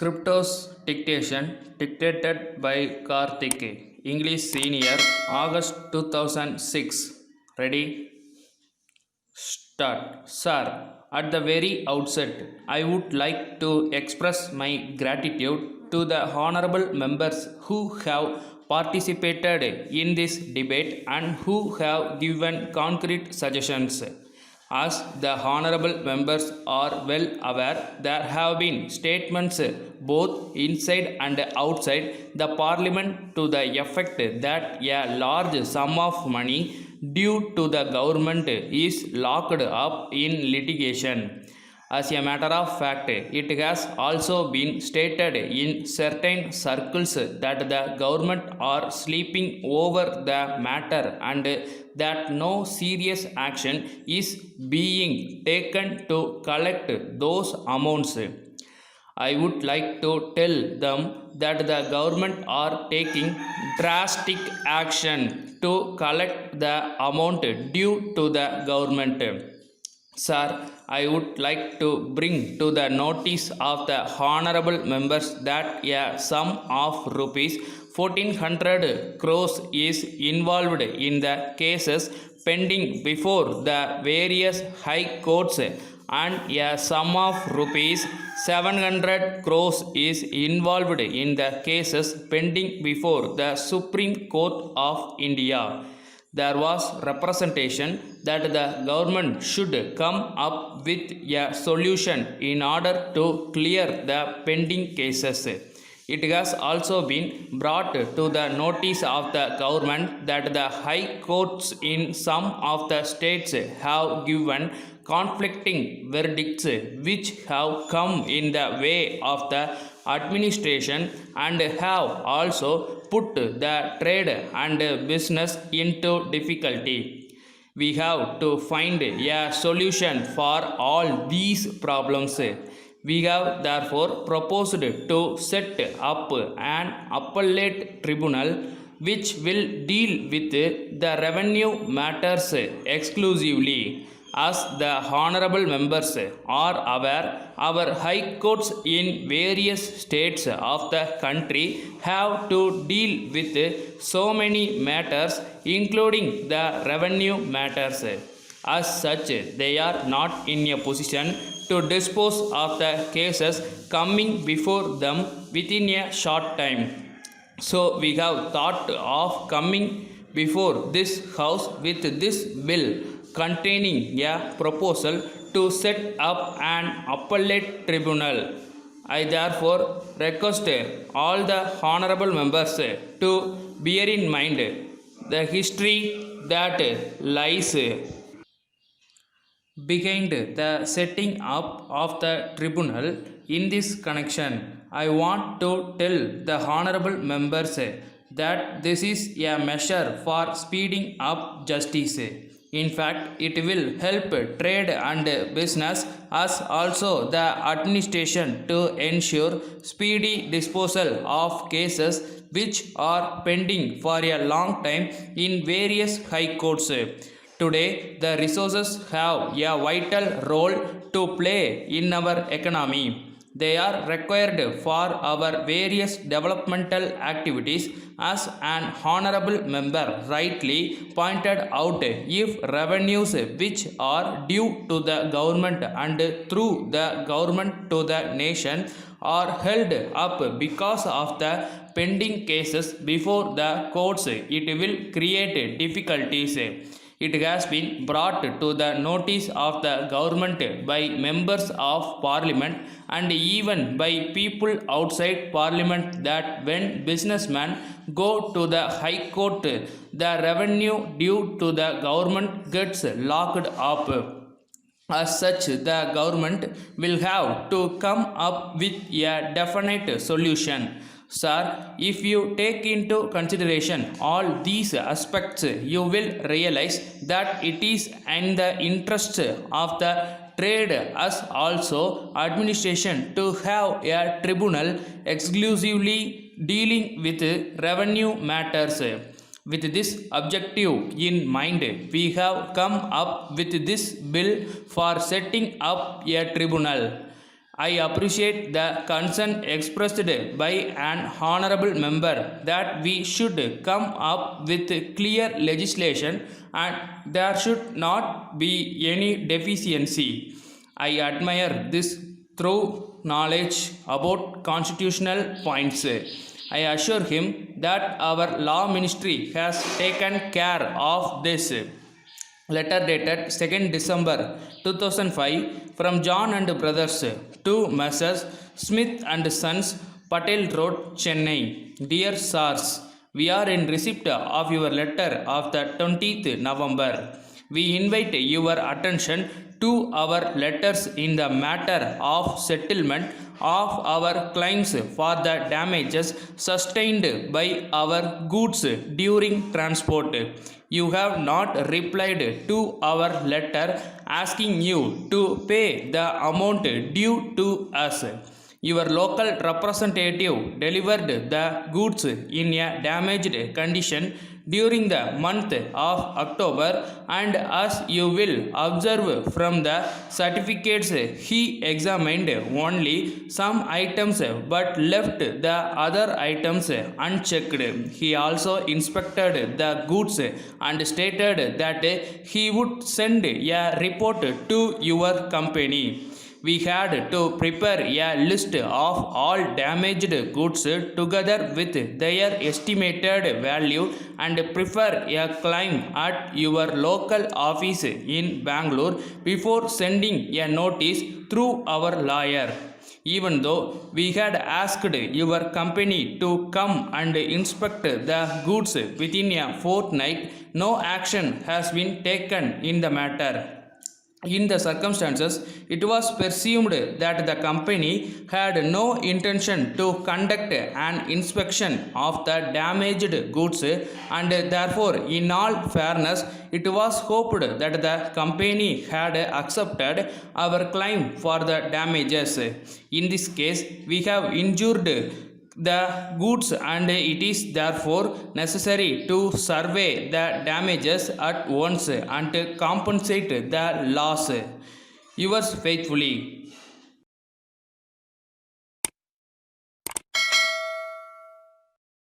Scriptos dictation dictated by Karthik, English Senior, August 2006. Ready? Start. Sir, at the very outset, I would like to express my gratitude to the honorable members who have participated in this debate and who have given concrete suggestions. As the honorable members are well aware, there have been statements both inside and outside the parliament to the effect that a large sum of money due to the government is locked up in litigation. As a matter of fact, it has also been stated in certain circles that the government are sleeping over the matter and that no serious action is being taken to collect those amounts. I would like to tell them that the government are taking drastic action to collect the amount due to the government. Sir, I would like to bring to the notice of the honorable members that a sum of rupees 1400 crores is involved in the cases pending before the various high courts and a sum of rupees 700 crores is involved in the cases pending before the Supreme Court of India. There was representation that the government should come up with a solution in order to clear the pending cases. It has also been brought to the notice of the government that the high courts in some of the states have given conflicting verdicts which have come in the way of the administration and have also put the trade and business into difficulty. We have to find a solution for all these problems. We have therefore proposed to set up an appellate tribunal which will deal with the revenue matters exclusively. As the honorable members are aware, our high courts in various states of the country have to deal with so many matters, including the revenue matters. As such, they are not in a position to dispose of the cases coming before them within a short time. So we have thought of coming before this house with this bill containing a proposal to set up an appellate tribunal. I therefore request all the honorable members to bear in mind the history that lies behind the setting up of the tribunal. In this connection, I want to tell the honorable members that this is a measure for speeding up justice. In fact, it will help trade and business as also the administration to ensure speedy disposal of cases which are pending for a long time in various high courts. Today, the resources have a vital role to play in our economy. They are required for our various developmental activities. As an honorable member rightly pointed out, if revenues which are due to the government and through the government to the nation are held up because of the pending cases before the courts, it will create difficulties. It has been brought to the notice of the government by members of parliament and even by people outside parliament that when businessmen go to the high court, the revenue due to the government gets locked up. As such, the government will have to come up with a definite solution. Sir, if you take into consideration all these aspects, you will realize that it is in the interest of the trade as also administration to have a tribunal exclusively dealing with revenue matters. With this objective in mind, we have come up with this bill for setting up a tribunal. I appreciate the concern expressed by an honorable member that we should come up with clear legislation and there should not be any deficiency. I admire this through knowledge about constitutional points. I assure him that our law ministry has taken care of this. Letter dated 2nd December 2005 from John and Brothers to Messrs. Smith and Sons, Patel Road, Chennai. Dear Sirs, we are in receipt of your letter of the 20th November. We invite your attention to our letters in the matter of settlement of our claims for the damages sustained by our goods during transport. You have not replied to our letter asking you to pay the amount due to us. Your local representative delivered the goods in a damaged condition during the month of October, and as you will observe from the certificates, he examined only some items but left the other items unchecked. He also inspected the goods and stated that he would send a report to your company. We had to prepare a list of all damaged goods together with their estimated value and prepare a claim at your local office in Bangalore before sending a notice through our lawyer. Even though we had asked your company to come and inspect the goods within a fortnight, no action has been taken in the matter. In the circumstances, it was presumed that the company had no intention to conduct an inspection of the damaged goods, and therefore, in all fairness, it was hoped that the company had accepted our claim for the damages. In this case, we have injured the goods and it is therefore necessary to survey the damages at once and compensate the loss. Yours faithfully,